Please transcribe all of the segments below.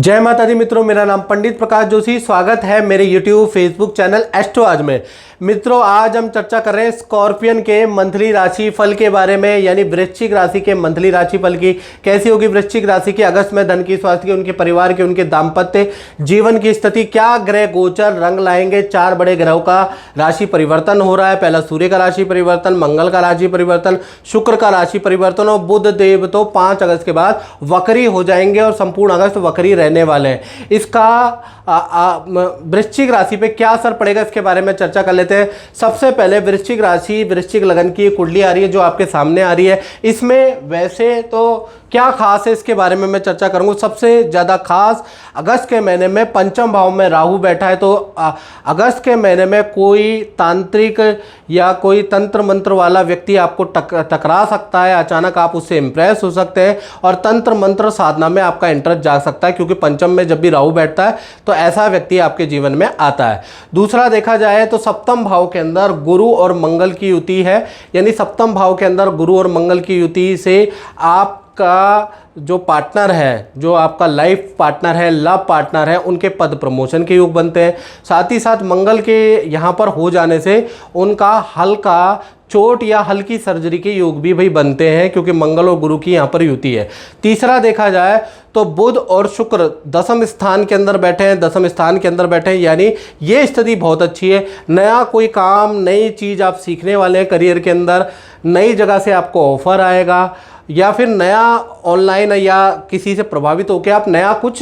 जय माता दी मित्रों, मेरा नाम पंडित प्रकाश जोशी। स्वागत है मेरे YouTube फेसबुक चैनल एस्ट्रो आज में। मित्रों, आज हम चर्चा कर रहे हैं स्कॉर्पियन के मंथली राशि फल के बारे में, यानी वृश्चिक राशि के मंथली राशि फल की कैसी होगी वृश्चिक राशि की अगस्त में, धन की, स्वास्थ्य की, उनके परिवार की, उनके दाम्पत्य जीवन की स्थिति, क्या ग्रह गोचर रंग लाएंगे। 4 बड़े ग्रहों का राशि परिवर्तन हो रहा है। पहला सूर्य का राशि परिवर्तन, मंगल का राशि परिवर्तन, शुक्र का राशि परिवर्तन और बुध देव तो 5 अगस्त के बाद वक्री हो जाएंगे और संपूर्ण अगस्त वक्री रहने वाले हैं। इसका वृश्चिक राशि पे क्या असर पड़ेगा इसके बारे में चर्चा कर लेते हैं। सबसे पहले वृश्चिक राशि, वृश्चिक लगन की कुंडली आ रही है जो आपके सामने आ रही है। इसमें वैसे तो क्या खास है इसके बारे में मैं चर्चा करूंगा। सबसे ज़्यादा खास, अगस्त के महीने में पंचम भाव में राहु बैठा है, तो अगस्त के महीने में कोई तांत्रिक या कोई तंत्र मंत्र वाला व्यक्ति आपको टकरा सकता है। अचानक आप उससे इंप्रेस हो सकते हैं और तंत्र मंत्र साधना में आपका इंटरेस्ट जाग सकता है, क्योंकि पंचम में जब भी राहु बैठता है तो ऐसा व्यक्ति आपके जीवन में आता है। दूसरा देखा जाए तो सप्तम भाव के अंदर गुरु और मंगल की युति है, यानी सप्तम भाव के अंदर गुरु और मंगल की युति से आप का जो पार्टनर है, जो आपका लाइफ पार्टनर है, लव पार्टनर है, उनके पद प्रमोशन के योग बनते हैं। साथ ही साथ मंगल के यहाँ पर हो जाने से उनका हल्का चोट या हल्की सर्जरी के योग भी भाई बनते हैं, क्योंकि मंगल और गुरु की यहाँ पर युति है। तीसरा देखा जाए तो बुध और शुक्र दसम स्थान के अंदर बैठे हैं, दसम स्थान के अंदर बैठे हैं, यानी ये स्थिति बहुत अच्छी है। नया कोई काम, नई चीज़ आप सीखने वाले हैं, करियर के अंदर नई जगह से आपको ऑफर आएगा, या फिर नया ऑनलाइन या किसी से प्रभावित होकर आप नया कुछ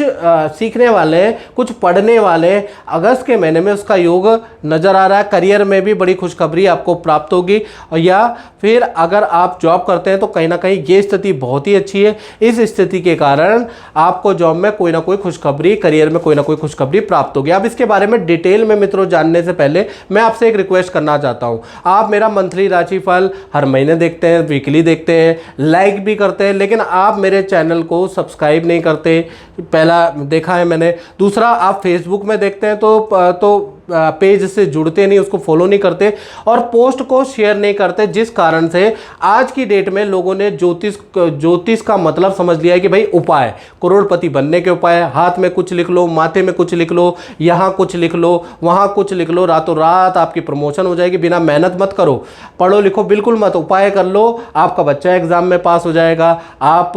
सीखने वाले हैं, कुछ पढ़ने वाले हैं। अगस्त के महीने में उसका योग नज़र आ रहा है। करियर में भी बड़ी खुशखबरी आपको प्राप्त होगी, या फिर अगर आप जॉब करते हैं तो कहीं ना कहीं ये स्थिति बहुत ही अच्छी है। इस स्थिति के कारण आपको जॉब में कोई ना कोई खुशखबरी, करियर में कोई ना कोई खुशखबरी प्राप्त होगी। अब इसके बारे में डिटेल में मित्रों जानने से पहले मैं आपसे एक रिक्वेस्ट करना चाहता हूँ। आप मेरा मंथली राशिफल हर महीने देखते हैं, वीकली देखते हैं, लाइक भी करते हैं, लेकिन आप मेरे चैनल को सब्सक्राइब नहीं करते। पहला देखा है मैंने। दूसरा, आप फेसबुक में देखते हैं तो पेज से जुड़ते नहीं, उसको फॉलो नहीं करते और पोस्ट को शेयर नहीं करते, जिस कारण से आज की डेट में लोगों ने ज्योतिष का मतलब समझ लिया है कि भाई उपाय, करोड़पति बनने के उपाय, हाथ में कुछ लिख लो, माथे में कुछ लिख लो, यहाँ कुछ लिख लो, वहाँ कुछ लिख लो, रातों रात आपकी प्रमोशन हो जाएगी। बिना मेहनत मत करो, पढ़ो लिखो बिल्कुल मत, उपाय कर लो, आपका बच्चा एग्जाम में पास हो जाएगा। आप,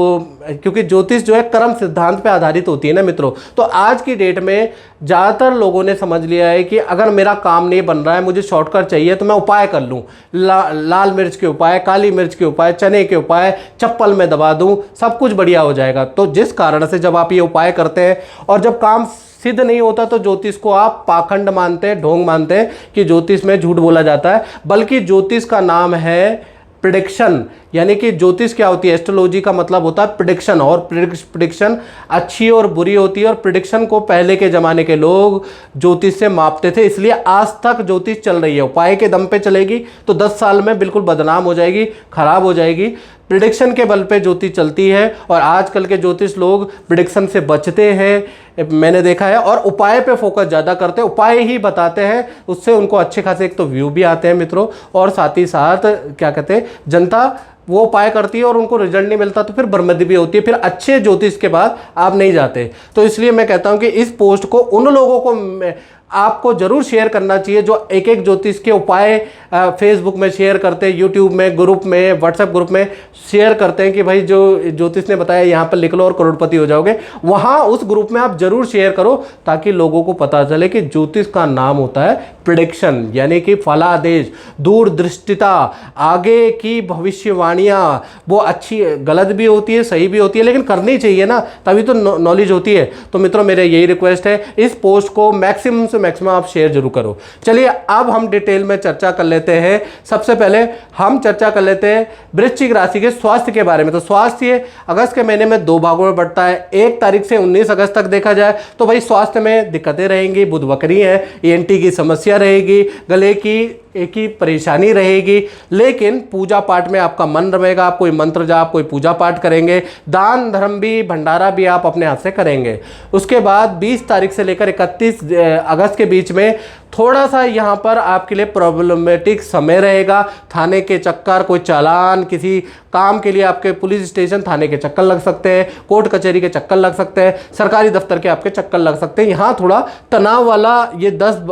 क्योंकि ज्योतिष जो है कर्म सिद्धांत पे आधारित होती है ना मित्रों। तो आज की डेट में ज़्यादातर लोगों ने समझ लिया है कि अगर मेरा काम नहीं बन रहा है, मुझे शॉर्टकट चाहिए, तो मैं उपाय कर लूँ। लाल मिर्च के उपाय, काली मिर्च के उपाय, चने के उपाय, चप्पल में दबा दूँ, सब कुछ बढ़िया हो जाएगा। तो जिस कारण से जब आप ये उपाय करते हैं और जब काम सिद्ध नहीं होता तो ज्योतिष को आप पाखंड मानते हैं, ढोंग मानते हैं कि ज्योतिष में झूठ बोला जाता है। बल्कि ज्योतिष का नाम है प्रेडिक्शन, यानी कि ज्योतिष क्या होती है, एस्ट्रोलॉजी का मतलब होता है प्रेडिक्शन, और प्रेडिक्शन अच्छी और बुरी होती है। और प्रेडिक्शन को पहले के ज़माने के लोग ज्योतिष से मापते थे, इसलिए आज तक ज्योतिष चल रही है। उपाय के दम पे चलेगी तो 10 साल में बिल्कुल बदनाम हो जाएगी, खराब हो जाएगी। प्रेडिक्शन के बल पे ज्योतिष चलती है और आजकल के ज्योतिष लोग प्रेडिक्शन से बचते हैं, मैंने देखा है, और उपाय पे फोकस ज़्यादा करते हैं, उपाय ही बताते हैं। उससे उनको अच्छे खासे एक तो व्यू भी आते हैं मित्रों, और साथ ही साथ क्या कहते हैं, जनता वो उपाय करती है और उनको रिजल्ट नहीं मिलता तो फिर बर्बादी भी होती है, फिर अच्छे ज्योतिष के बाद आप नहीं जाते। तो इसलिए मैं कहता हूं कि इस पोस्ट को उन लोगों को आपको जरूर शेयर करना चाहिए जो एक एक ज्योतिष के उपाय फेसबुक में शेयर करते हैं, यूट्यूब में, ग्रुप में, व्हाट्सएप ग्रुप में शेयर करते हैं कि भाई जो ज्योतिष ने बताया यहाँ पर लिख लो और करोड़पति हो जाओगे। वहाँ उस ग्रुप में आप जरूर शेयर करो, ताकि लोगों को पता चले कि ज्योतिष का नाम होता है प्रेडिक्शन, यानी कि फलादेश, दूरदृष्टिता, आगे की भविष्यवाणियाँ। वो अच्छी, गलत भी होती है, सही भी होती है, लेकिन करनी चाहिए ना, तभी तो नॉलेज होती है। तो मित्रों, मेरे यही रिक्वेस्ट है, इस पोस्ट को मैक्सिमम से मैक्सिमम आप शेयर जरूर करो। चलिए अब हम डिटेल में चर्चा कर लेते हैं। सबसे पहले हम चर्चा कर लेते हैं वृश्चिक राशि के स्वास्थ्य के बारे में। तो स्वास्थ्य अगस्त के महीने में 2 भागों में बढ़ता है। 1 तारीख से 19 अगस्त तक देखा जाए तो भाई स्वास्थ्य में दिक्कतें रहेंगी, बुध वक्री है, ENT की समस्या रहेगी, गले की की परेशानी रहेगी, लेकिन पूजा पाठ में आपका मन रहेगा। आप कोई मंत्र जाप, कोई पूजा पाठ करेंगे, दान धर्म भी, भंडारा भी आप अपने हाथ से करेंगे। उसके बाद 20 तारीख से लेकर 31 अगस्त के बीच में थोड़ा सा यहाँ पर आपके लिए प्रॉब्लमेटिक समय रहेगा। थाने के चक्कर, कोई चालान, किसी काम के लिए आपके पुलिस स्टेशन, थाने के चक्कर लग सकते हैं, कोर्ट कचहरी के चक्कर लग सकते हैं, सरकारी दफ्तर के आपके चक्कर लग सकते हैं। यहाँ थोड़ा तनाव वाला ये 10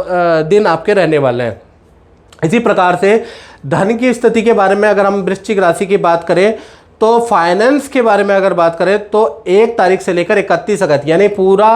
दिन आपके रहने वाले हैं। इसी प्रकार से धन की स्थिति के बारे में अगर हम वृश्चिक राशि की बात करें तो फाइनेंस के बारे में अगर बात करें तो 1 तारीख से लेकर 31 अगस्त यानी पूरा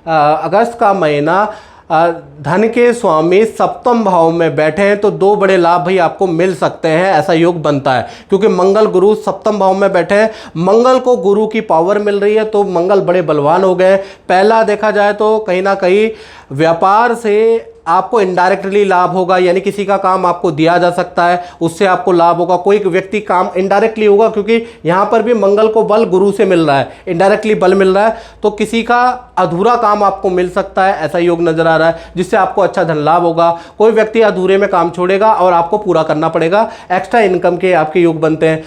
अगस्त का महीना धन के स्वामी सप्तम भाव में बैठे हैं, तो 2 बड़े लाभ भाई आपको मिल सकते हैं, ऐसा योग बनता है। क्योंकि मंगल गुरु सप्तम भाव में बैठे हैं, मंगल को गुरु की पावर मिल रही है, तो मंगल बड़े बलवान हो गए। पहला देखा जाए तो कहीं ना कहीं व्यापार से आपको इनडायरेक्टली लाभ होगा, यानी किसी का काम आपको दिया जा सकता है, उससे आपको लाभ होगा। कोई व्यक्ति काम इनडायरेक्टली होगा, क्योंकि यहाँ पर भी मंगल को बल गुरु से मिल रहा है, इनडायरेक्टली बल मिल रहा है, तो किसी का अधूरा काम आपको मिल सकता है, ऐसा योग नजर आ रहा है, जिससे आपको अच्छा धन लाभ होगा। कोई व्यक्ति अधूरे में काम छोड़ेगा और आपको पूरा करना पड़ेगा, एक्स्ट्रा इनकम के आपके योग बनते हैं।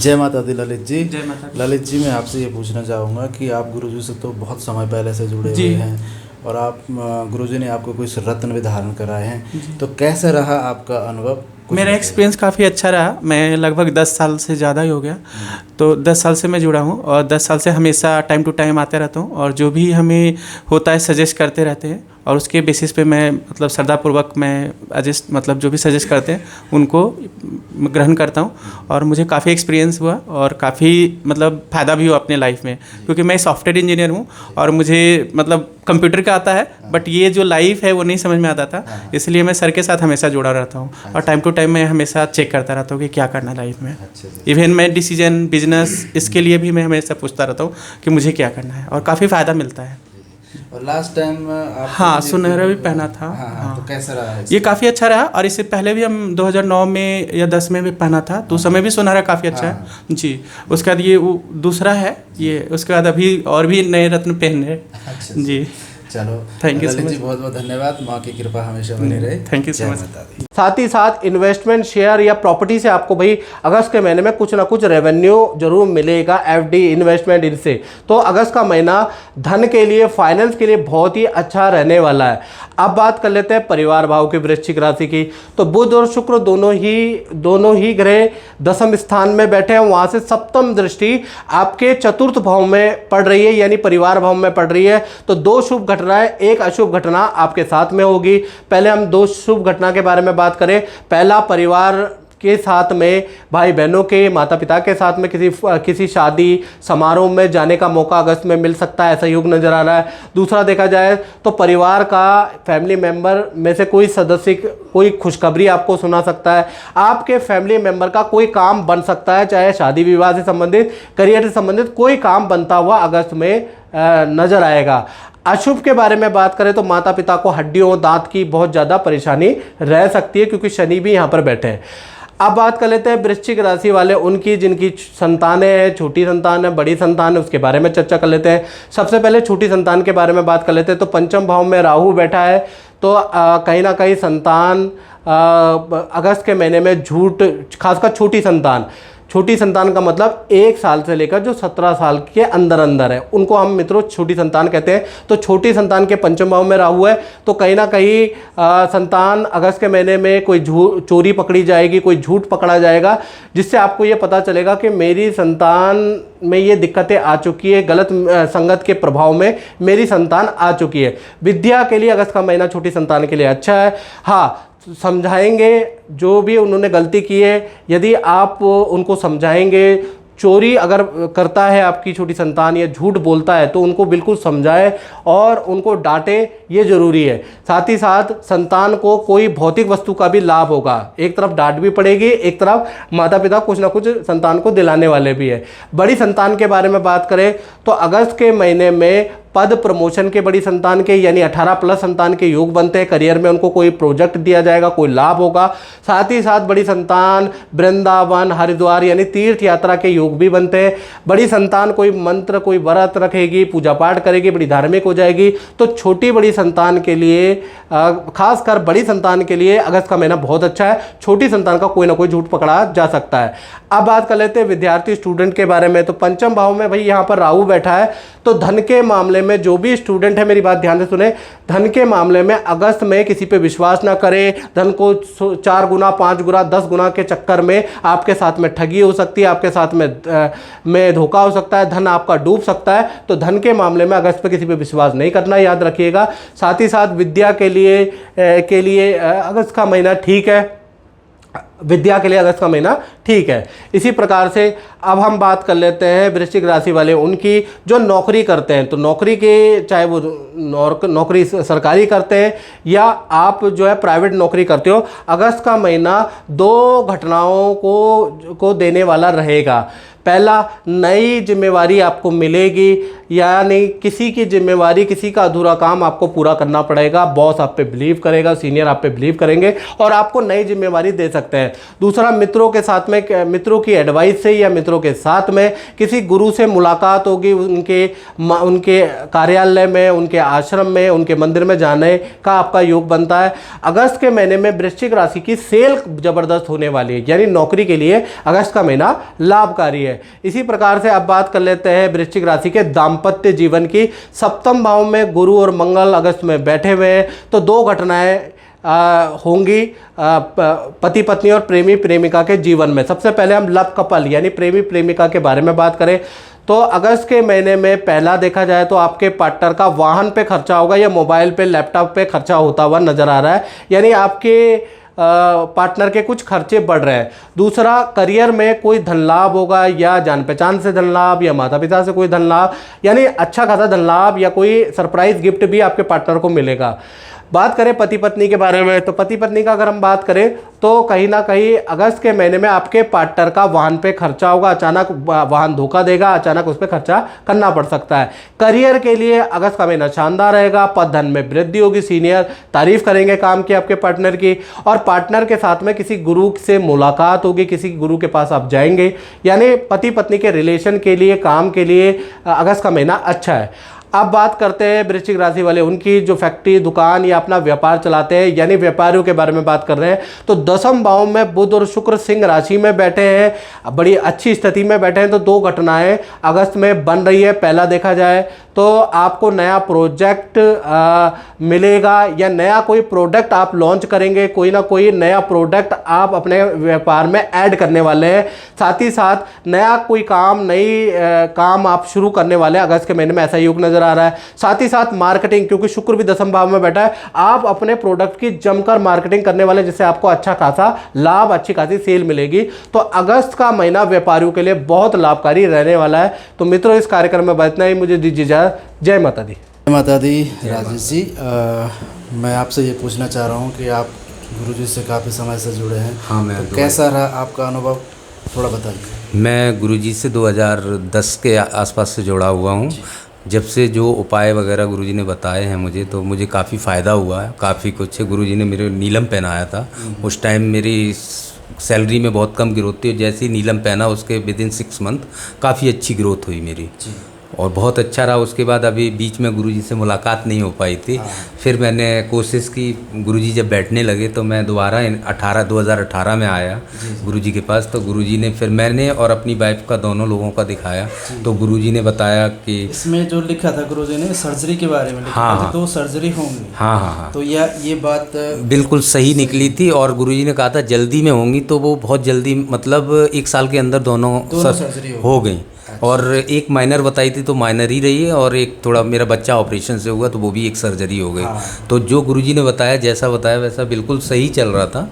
जय माता दी ललित जी। जय माता दी। ललित जी, मैं आपसे ये पूछना चाहूँगा कि आप गुरुजी से तो बहुत समय पहले से जुड़े हुए हैं और आप गुरुजी ने आपको कुछ रत्न भी धारण कराए हैं, तो कैसे रहा आपका अनुभव? मेरा एक्सपीरियंस काफ़ी अच्छा रहा। मैं लगभग 10 साल से ज़्यादा ही हो गया, तो 10 साल से मैं जुड़ा हूँ और 10 साल से हमेशा टाइम टू टाइम आते रहता हूँ और जो भी हमें होता है सजेस्ट करते रहते हैं और उसके बेसिस पे मैं मतलब श्रद्धापूर्वक मैं मतलब जो भी सजेस्ट करते हैं उनको ग्रहण करता हूँ और मुझे काफ़ी एक्सपीरियंस हुआ और काफ़ी मतलब फ़ायदा भी हुआ अपने लाइफ में, क्योंकि मैं सॉफ्टवेयर इंजीनियर हूँ और मुझे मतलब कंप्यूटर का आता है, बट ये जो लाइफ है वो नहीं समझ में आता था, इसलिए मैं सर के साथ हमेशा जुड़ा रहता हूँ और टाइम टू टाइम मैं हमेशा चेक करता रहता हूँ कि क्या करना लाइफ में। इवन मैं डिसीजन, बिजनेस, इसके लिए भी मैं हमेशा पूछता रहता हूँ कि मुझे क्या करना है और काफ़ी फ़ायदा मिलता है। और लास्ट टाइम आप हाँ सुनहरा भी पहना था। हाँ, तो कैसा रहा? ये काफ़ी अच्छा रहा और इससे पहले भी हम 2009 में या 10 में भी पहना था, तो उस समय भी सुनहरा काफ़ी अच्छा है जी। उसके बाद ये दूसरा है ये, उसके बाद अभी और भी नए रत्न पहने जी। चलो थैंक यू सो मच, बहुत बहुत धन्यवाद। माँ की कृपा हमेशा बनी रहे। Thank you so much. साथ ही साथ इन्वेस्टमेंट, शेयर या प्रॉपर्टी से आपको भाई अगस्त के महीने में कुछ ना कुछ रेवेन्यू जरूर मिलेगा, एफडी, इन्वेस्टमेंट, इनसे। तो अगस्त का महीना धन के लिए, फाइनेंस के लिए बहुत ही अच्छा रहने वाला है। अब बात कर लेते हैं परिवार भाव की, वृश्चिक राशि की। तो बुध और शुक्र दोनों ही ग्रह 10वें स्थान में बैठे हैं, वहां से सप्तम दृष्टि आपके चतुर्थ भाव में पड़ रही है, यानी परिवार भाव में पड़ रही है। तो 2 शुभ घटनाएं, एक अशुभ घटना आपके साथ में होगी। पहले हम 2 शुभ घटना के बारे में बात करें। पहला, परिवार के साथ में, भाई बहनों के, माता पिता के साथ में किसी शादी समारोह में जाने का मौका अगस्त में मिल सकता है, ऐसा योग नजर आ रहा है। दूसरा देखा जाए तो परिवार का, फैमिली मेंबर में से कोई सदस्य कोई खुशखबरी आपको सुना सकता है। आपके फैमिली मेंबर का कोई काम बन सकता है, चाहे शादी विवाह से संबंधित, करियर से संबंधित कोई काम बनता हुआ अगस्त में नजर आएगा। अशुभ के बारे में बात करें तो माता पिता को हड्डियों, दांत की बहुत ज़्यादा परेशानी रह सकती है, क्योंकि शनि भी यहाँ पर बैठे हैं। अब बात कर लेते हैं वृश्चिक राशि वाले, उनकी जिनकी संतानें हैं, छोटी संतान है, बड़ी संतान है, उसके बारे में चर्चा कर लेते हैं। सबसे पहले छोटी संतान के बारे में बात कर लेते हैं। तो पंचम भाव में राहु बैठा है, तो कहीं ना कहीं संतान अगस्त के महीने में खासकर छोटी संतान का मतलब 1 साल से लेकर जो 17 साल के अंदर है, उनको हम मित्रों छोटी संतान कहते हैं। तो छोटी संतान के पंचम भाव में राहु है, तो कहीं ना कहीं संतान अगस्त के महीने में कोई चोरी पकड़ी जाएगी, कोई झूठ पकड़ा जाएगा, जिससे आपको ये पता चलेगा कि मेरी संतान में ये दिक्कतें आ चुकी है, गलत संगत के प्रभाव में मेरी संतान आ चुकी है। विद्या के लिए अगस्त का महीना छोटी संतान के लिए अच्छा है। हाँ, समझाएंगे जो भी उन्होंने गलती की है, यदि आप उनको समझाएंगे, चोरी अगर करता है आपकी छोटी संतान या झूठ बोलता है तो उनको बिल्कुल समझाएं और उनको डांटे, ये जरूरी है। साथ ही साथ संतान को कोई भौतिक वस्तु का भी लाभ होगा, एक तरफ डांट भी पड़ेगी, एक तरफ माता पिता कुछ ना कुछ संतान को दिलाने वाले भी है। बड़ी संतान के बारे में बात करें तो अगस्त के महीने में पद प्रमोशन के बड़ी संतान के यानी 18+ संतान के योग बनते हैं। करियर में उनको कोई प्रोजेक्ट दिया जाएगा, कोई लाभ होगा। साथ ही साथ बड़ी संतान वृंदावन हरिद्वार यानी तीर्थ यात्रा के योग भी बनते हैं। बड़ी संतान कोई मंत्र कोई व्रत रखेगी, पूजा पाठ करेगी, बड़ी धार्मिक हो जाएगी। तो छोटी बड़ी संतान के लिए खासकर बड़ी संतान के लिए अगस्त का महीना बहुत अच्छा है। छोटी संतान का कोई ना कोई झूठ पकड़ा जा सकता है। अब बात कर लेते हैं विद्यार्थी स्टूडेंट के बारे में। तो पंचम भाव में भाई यहाँ पर राहु बैठा है, तो धन के मामले में जो भी स्टूडेंट है मेरी बात ध्यान से सुने, धन के मामले में अगस्त में किसी पे विश्वास ना करें। धन को 4 गुना 5 गुना 10 गुना के चक्कर में आपके साथ में ठगी हो सकती है, आपके साथ में धोखा हो सकता है, धन आपका डूब सकता है। तो धन के मामले में अगस्त पे किसी पे विश्वास नहीं करना, याद रखिएगा। साथ ही साथ विद्या के लिए अगस्त का महीना ठीक है, विद्या के लिए अगस्त का महीना ठीक है। इसी प्रकार से अब हम बात कर लेते हैं वृश्चिक राशि वाले उनकी जो नौकरी करते हैं। तो नौकरी के चाहे वो नौकरी सरकारी करते हैं या आप जो है प्राइवेट नौकरी करते हो, अगस्त का महीना 2 घटनाओं को देने वाला रहेगा। पहला, नई जिम्मेवारी आपको मिलेगी, यानी किसी की जिम्मेवारी किसी का अधूरा काम आपको पूरा करना पड़ेगा। बॉस आप पे बिलीव करेगा, सीनियर आप पे बिलीव करेंगे और आपको नई जिम्मेवारी दे सकते हैं। दूसरा, मित्रों के साथ में मित्रों की एडवाइस से या मित्रों के साथ में किसी गुरु से मुलाकात होगी, उनके कार्यालय में, उनके आश्रम में, उनके मंदिर में जाने का आपका योग बनता है। अगस्त के महीने में वृश्चिक राशि की सेल जबरदस्त होने वाली है, यानी नौकरी के लिए अगस्त का महीना लाभकारी है। इसी प्रकार से अब बात कर लेते हैं वृश्चिक राशि के दाम्पत्य जीवन की। सप्तम भाव में गुरु और मंगल अगस्त में बैठे हुए हैं, तो 2 घटनाएं होंगी पति पत्नी और प्रेमी प्रेमिका के जीवन में। सबसे पहले हम लव कपल यानी प्रेमी प्रेमिका के बारे में बात करें तो अगस्त के महीने में पहला देखा जाए तो आपके पार्टनर का वाहन पे खर्चा होगा या मोबाइल पे लैपटॉप पे खर्चा होता हुआ नजर आ रहा है, यानी आपके पार्टनर के कुछ खर्चे बढ़ रहे हैं। दूसरा, करियर में कोई धन लाभ होगा या जान पहचान से धन लाभ या माता पिता से कोई धन लाभ, यानी अच्छा खासा धन लाभ या कोई सरप्राइज गिफ्ट भी आपके पार्टनर को मिलेगा। बात करें पति पत्नी के बारे में तो पति पत्नी का अगर हम बात करें तो कहीं ना कहीं अगस्त के महीने में आपके पार्टनर का वाहन पे खर्चा होगा, अचानक वाहन धोखा देगा, अचानक उस पर खर्चा करना पड़ सकता है। करियर के लिए अगस्त का महीना शानदार रहेगा, पद धन में वृद्धि होगी, सीनियर तारीफ करेंगे काम की आपके पार्टनर की, और पार्टनर के साथ में किसी गुरु से मुलाकात होगी, किसी गुरु के पास आप जाएंगे, यानी पति पत्नी के रिलेशन के लिए काम के लिए अगस्त का महीना अच्छा है। अब बात करते हैं वृश्चिक राशि वाले उनकी जो फैक्ट्री दुकान या अपना व्यापार चलाते हैं, यानी व्यापारियों के बारे में बात कर रहे हैं। तो 10वें भाव में बुध और शुक्र सिंह राशि में बैठे हैं, बड़ी अच्छी स्थिति में बैठे हैं, तो 2 घटनाएं अगस्त में बन रही है। पहला देखा जाए तो आपको नया प्रोजेक्ट मिलेगा या नया कोई प्रोडक्ट आप लॉन्च करेंगे, कोई ना कोई नया प्रोडक्ट आप अपने व्यापार में ऐड करने वाले हैं। साथ ही साथ नया कोई काम काम आप शुरू करने वाले हैं अगस्त के महीने में, ऐसा योग नजर आ रहा है। साथ ही साथ मार्केटिंग, क्योंकि शुक्र भी 10वें भाव में बैठा है, आप अपने प्रोडक्ट की जमकर मार्केटिंग करने वाले, जिससे आपको अच्छा खासा लाभ, अच्छी खासी सेल मिलेगी। तो अगस्त का महीना व्यापारियों के लिए बहुत लाभकारी रहने वाला है। तो मित्रों, इस कार्यक्रम में इतना ही, मुझे दीजिए इजाजत। जय माता दी। जय माता दी। राजेश जी, मैं आपसे ये पूछना चाह रहा हूँ कि आप गुरुजी से काफ़ी समय से जुड़े हैं। हाँ, मैं तो कैसा रहा आपका अनुभव, थोड़ा बताइए। मैं गुरुजी से 2010 के आसपास से जुड़ा हुआ हूँ। जब से जो उपाय वगैरह गुरुजी ने बताए हैं मुझे, तो मुझे काफ़ी फ़ायदा हुआ है। काफ़ी कुछ गुरुजी ने मेरे नीलम पहनाया था, उस टाइम मेरी सैलरी में बहुत कम ग्रोथ थी, जैसे ही नीलम पहना उसके विदिन 6 मंथ काफ़ी अच्छी ग्रोथ हुई मेरी और बहुत अच्छा रहा। उसके बाद अभी बीच में गुरुजी से मुलाकात नहीं हो पाई थी, फिर मैंने कोशिश की, गुरुजी जब बैठने लगे तो मैं दोबारा 2018 में आया गुरुजी के पास। तो गुरुजी ने, फिर मैंने और अपनी वाइफ का, दोनों लोगों का दिखाया, तो गुरुजी ने बताया कि इसमें जो लिखा था गुरुजी ने सर्जरी के बारे में लिखा था, तो सर्जरी होंगी। हाँ, तो ये बात बिल्कुल सही निकली थी। और गुरुजी ने कहा था जल्दी में होंगी, तो वो बहुत जल्दी, मतलब 1 साल के अंदर दोनों सर्जरी हो गई। और एक माइनर बताई थी तो माइनर ही रही है, और एक थोड़ा मेरा बच्चा ऑपरेशन से हुआ तो वो भी एक सर्जरी हो गई। तो जो गुरुजी ने बताया, जैसा बताया वैसा बिल्कुल सही चल रहा था,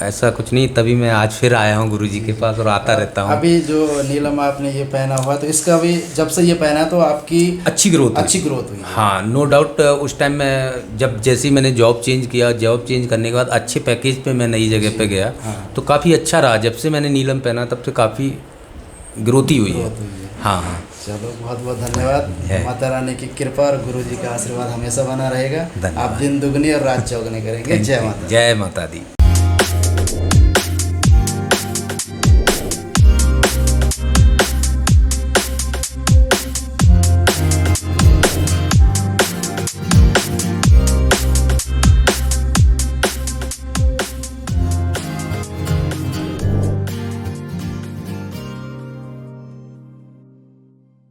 ऐसा कुछ नहीं। तभी मैं आज फिर आया हूँ गुरुजी के पास और आता रहता हूँ। अभी जो नीलम आपने ये पहना हुआ, तो इसका भी जब से ये पहना तो आपकी अच्छी ग्रोथ हुई। हाँ, नो डाउट। उस टाइम मैं जैसे ही मैंने जॉब चेंज किया, जॉब चेंज करने के बाद अच्छे पैकेज पे मैं नई जगह पे गया, तो काफ़ी अच्छा रहा। जब से मैंने नीलम पहना तब से काफ़ी ग्रोथ ही हुई है। हाँ। चलो बहुत बहुत धन्यवाद। है। माता रानी की कृपा और गुरु जी का आशीर्वाद हमेशा बना रहेगा। धन्यवाद। आप दिन दुगनी और रात चौगनी करेंगे। जय माता। जय माता दी।